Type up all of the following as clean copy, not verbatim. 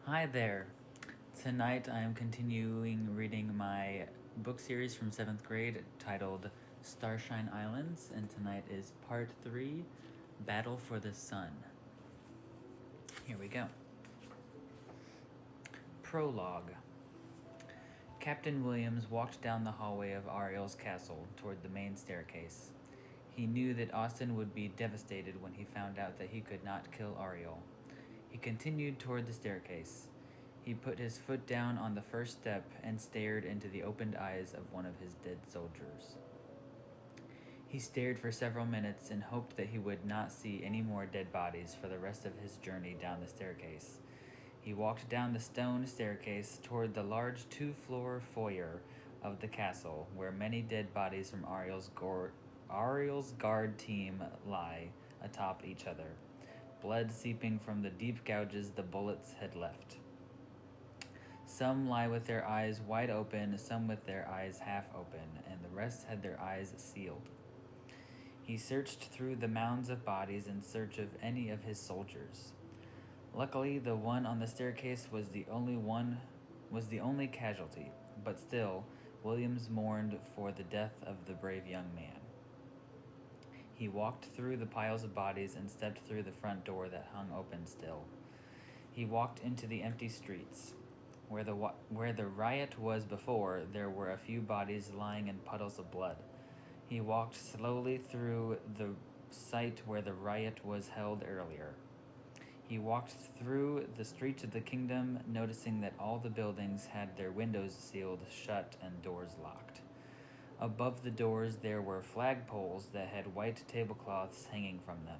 Hi there. Tonight I am continuing reading my book series from 7th grade titled Starshine Islands, and tonight is part 3, Battle for the Sun. Here we go. Prologue. Captain Williams walked down the hallway of Ariel's castle toward the main staircase. He knew that Austin would be devastated when he found out that he could not kill Ariel. He continued toward the staircase. He put his foot down on the first step and stared into the opened eyes of one of his dead soldiers. He stared for several minutes and hoped that he would not see any more dead bodies for the rest of his journey down the staircase. He walked down the stone staircase toward the large two-floor foyer of the castle, where many dead bodies from Ariel's guard team lie atop each other, blood seeping from the deep gouges the bullets had left. Some lie with their eyes wide open, some with their eyes half open, and the rest had their eyes sealed. He searched through the mounds of bodies in search of any of his soldiers. Luckily, the one on the staircase was the only casualty, but still, Williams mourned for the death of the brave young man. He walked through the piles of bodies and stepped through the front door that hung open still. He walked into the empty streets. Where the riot was before, there were a few bodies lying in puddles of blood. He walked slowly through the site where the riot was held earlier. He walked through the streets of the kingdom, noticing that all the buildings had their windows sealed shut and doors locked. Above the doors there were flagpoles that had white tablecloths hanging from them.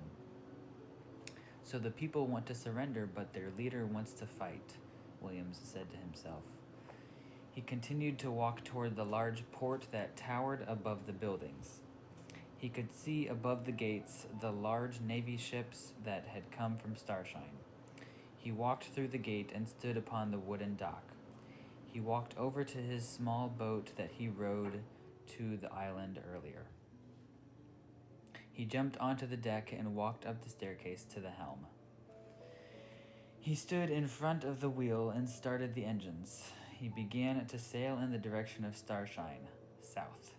So the people want to surrender, but their leader wants to fight, Williams said to himself. He continued to walk toward the large port that towered above the buildings. He could see above the gates the large Navy ships that had come from Starshine. He walked through the gate and stood upon the wooden dock. He walked over to his small boat that he rowed to the island earlier. He jumped onto the deck and walked up the staircase to the helm. He stood in front of the wheel and started the engines. He began to sail in the direction of Starshine, south.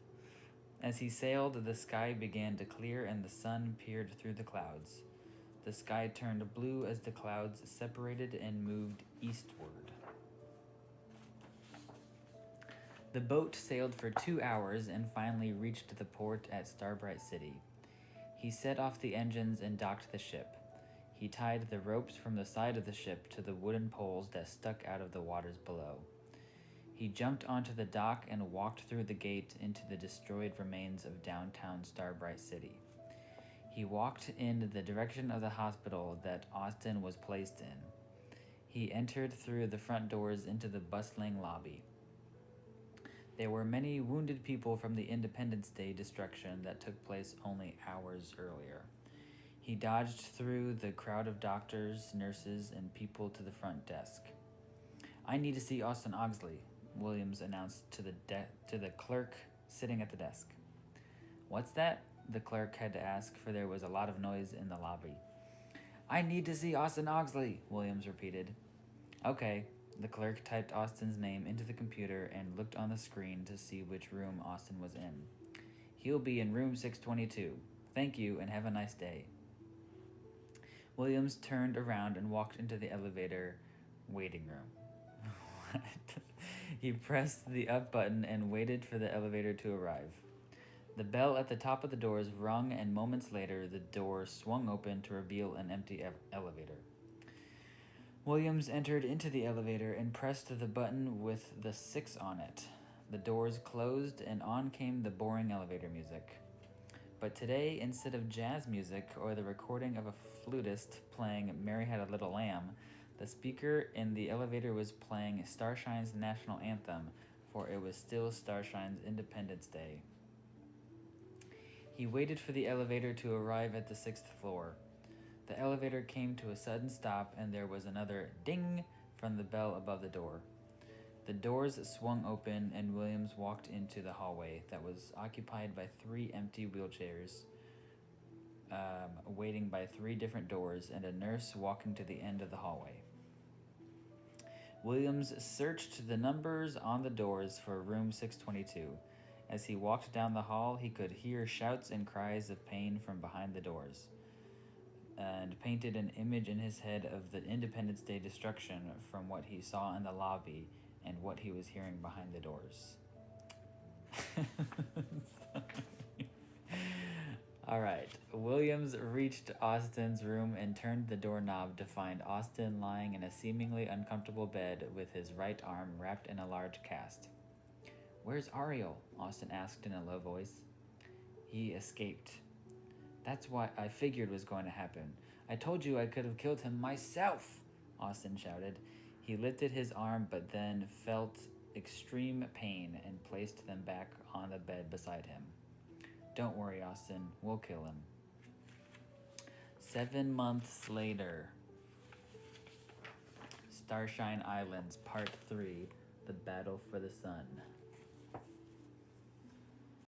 As he sailed, the sky began to clear and the sun peered through the clouds. The sky turned blue as the clouds separated and moved eastward. The boat sailed for 2 hours and finally reached the port at Starbright City. He set off the engines and docked the ship. He tied the ropes from the side of the ship to the wooden poles that stuck out of the waters below. He jumped onto the dock and walked through the gate into the destroyed remains of downtown Starbright City. He walked in the direction of the hospital that Austin was placed in. He entered through the front doors into the bustling lobby. There were many wounded people from the Independence Day destruction that took place only hours earlier. He dodged through the crowd of doctors, nurses, and people to the front desk. "I need to see Austin Oxley," Williams announced to the clerk sitting at the desk. "What's that?" the clerk had to ask, for there was a lot of noise in the lobby. "I need to see Austin Oxley," Williams repeated. "Okay." The clerk typed Austin's name into the computer and looked on the screen to see which room Austin was in. "He'll be in room 622. Thank you, and have a nice day." Williams turned around and walked into the elevator waiting room. What? He pressed the up button and waited for the elevator to arrive. The bell at the top of the doors rung, and moments later the door swung open to reveal an empty elevator. Williams entered into the elevator and pressed the button with the 6 on it. The doors closed, and on came the boring elevator music. But today, instead of jazz music or the recording of a flutist playing "Mary Had a Little Lamb," the speaker in the elevator was playing Starshine's national anthem, for it was still Starshine's Independence Day. He waited for the elevator to arrive at the 6th floor. The elevator came to a sudden stop, and there was another ding from the bell above the door. The doors swung open, and Williams walked into the hallway that was occupied by 3 empty wheelchairs, waiting by 3 different doors, and a nurse walking to the end of the hallway. Williams searched the numbers on the doors for room 622. As he walked down the hall, he could hear shouts and cries of pain from behind the doors, and painted an image in his head of the Independence Day destruction from what he saw in the lobby and what he was hearing behind the doors. All right. Williams reached Austin's room and turned the doorknob to find Austin lying in a seemingly uncomfortable bed with his right arm wrapped in a large cast. "Where's Ariel?" Austin asked in a low voice. "He escaped." "That's what I figured was going to happen. I told you I could have killed him myself," Austin shouted. He lifted his arm but then felt extreme pain and placed them back on the bed beside him. "Don't worry, Austin. We'll kill him." 7 months later. Starshine Islands, Part 3, The Battle for the Sun.